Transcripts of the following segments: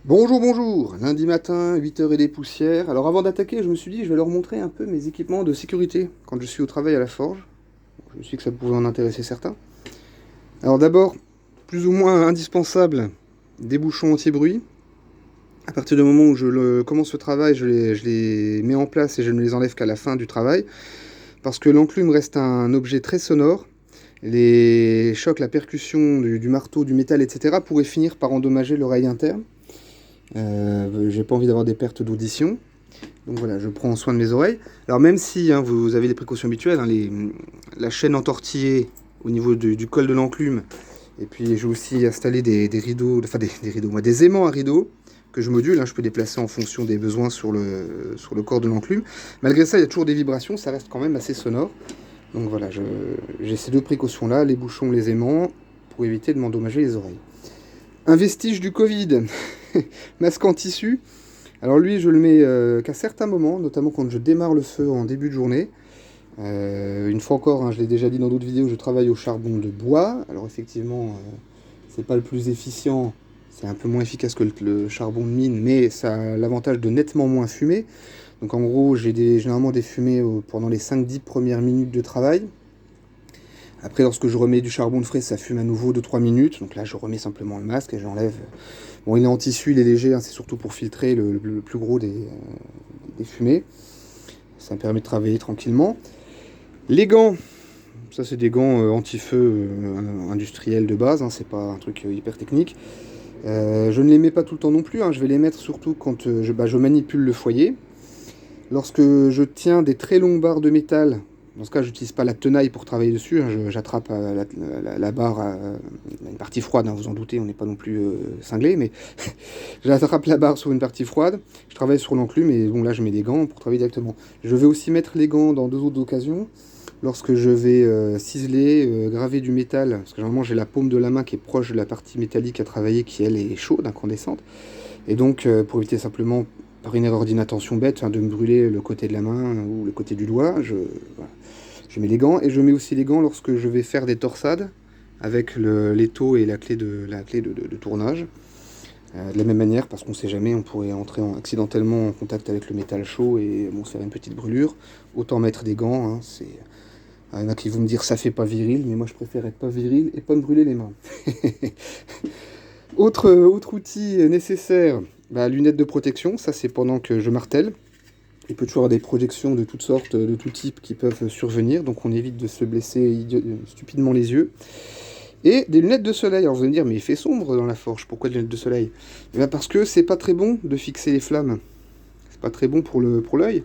Bonjour, bonjour, lundi matin, 8 heures et des poussières. Alors avant d'attaquer, je me suis dit, je vais leur montrer un peu mes équipements de sécurité quand je suis au travail à la forge. Je me suis dit que ça pouvait en intéresser certains. Alors d'abord, plus ou moins indispensable, des bouchons anti-bruit. À partir du moment où commence le travail, je les mets en place et je ne les enlève qu'à la fin du travail. Parce que l'enclume reste un objet très sonore. Les chocs, la percussion du marteau, du métal, etc. pourraient finir par endommager l'oreille interne. J'ai pas envie d'avoir des pertes d'audition. Donc voilà, je prends soin de mes oreilles. Alors même si vous avez des précautions habituelles, la chaîne entortillée au niveau du col de l'enclume, et puis j'ai aussi installé des rideaux, enfin des rideaux, moi, des aimants à rideaux que je module, je peux déplacer en fonction des besoins sur le corps de l'enclume. Malgré ça, il y a toujours des vibrations, ça reste quand même assez sonore. Donc voilà, j'ai ces deux précautions-là, les bouchons, les aimants, pour éviter de m'endommager les oreilles. Un vestige du Covid, masque en tissu. Alors lui, je le mets qu'à certains moments, notamment quand je démarre le feu en début de journée. Une fois encore, je l'ai déjà dit dans d'autres vidéos, je travaille au charbon de bois. Alors effectivement, c'est pas le plus efficient, c'est un peu moins efficace que le charbon de mine, mais ça a l'avantage de nettement moins fumer. Donc en gros, j'ai généralement des fumées pendant les 5-10 premières minutes de travail. Après, lorsque je remets du charbon de frais, ça fume à nouveau 2-3 minutes. Donc là, je remets simplement le masque et j'enlève. Bon, il est en tissu, il est léger, c'est surtout pour filtrer le plus gros des fumées. Ça me permet de travailler tranquillement. Les gants, ça c'est des gants anti-feu industriels de base, c'est pas un truc hyper technique. Je ne les mets pas tout le temps non plus, je vais les mettre surtout quand je manipule le foyer. Lorsque je tiens des très longues barres de métal, dans ce cas, j'utilise pas la tenaille pour travailler dessus, j'attrape la barre, une partie froide, vous en doutez, on n'est pas non plus cinglé, mais j'attrape la barre sur une partie froide, je travaille sur l'enclume et bon là je mets des gants pour travailler directement. Je vais aussi mettre les gants dans deux autres occasions, lorsque je vais ciseler, graver du métal, parce que généralement j'ai la paume de la main qui est proche de la partie métallique à travailler, qui elle est chaude, incandescente, et donc pour éviter simplement par une erreur d'inattention bête, de me brûler le côté de la main ou le côté du doigt, voilà. Je mets les gants et je mets aussi les gants lorsque je vais faire des torsades avec l'étau et la clé de tournage. De la même manière, parce qu'on ne sait jamais, on pourrait entrer accidentellement en contact avec le métal chaud et se faire une petite brûlure. Autant mettre des gants. Il y en a qui vont me dire ça fait pas viril, mais moi je préfère être pas viril et pas me brûler les mains. Autre outil nécessaire, lunettes de protection, ça c'est pendant que je martèle. Il peut toujours y avoir des projections de toutes sortes, de tout type qui peuvent survenir, donc on évite de se blesser stupidement les yeux. Et des lunettes de soleil. Alors vous allez me dire, mais il fait sombre dans la forge, pourquoi des lunettes de soleil? Parce que c'est pas très bon de fixer les flammes. C'est pas très bon pour l'œil.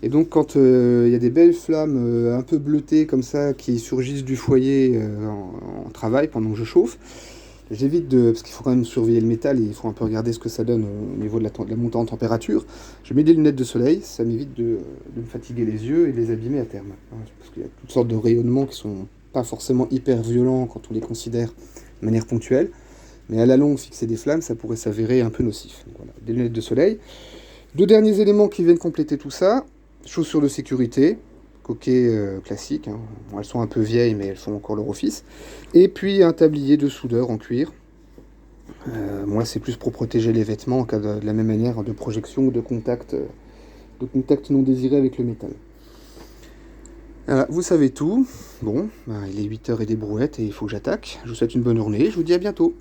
Et donc quand il y a des belles flammes un peu bleutées comme ça qui surgissent du foyer en travail pendant que je chauffe, j'évite parce qu'il faut quand même surveiller le métal et il faut un peu regarder ce que ça donne au niveau de la montée en température. Je mets des lunettes de soleil, ça m'évite de me fatiguer les yeux et de les abîmer à terme. Parce qu'il y a toutes sortes de rayonnements qui sont pas forcément hyper violents quand on les considère de manière ponctuelle. Mais à la longue, fixer des flammes, ça pourrait s'avérer un peu nocif. Donc voilà, des lunettes de soleil. Deux derniers éléments qui viennent compléter tout ça. Chaussures de sécurité, coquets classiques. Bon, elles sont un peu vieilles, mais elles font encore leur office. Et puis un tablier de soudeur en cuir. Moi, c'est plus pour protéger les vêtements en cas de la même manière de projection ou de contact non désiré avec le métal. Voilà, vous savez tout. Bon, il est 8 heures et des brouettes et il faut que j'attaque. Je vous souhaite une bonne journée. Je vous dis à bientôt.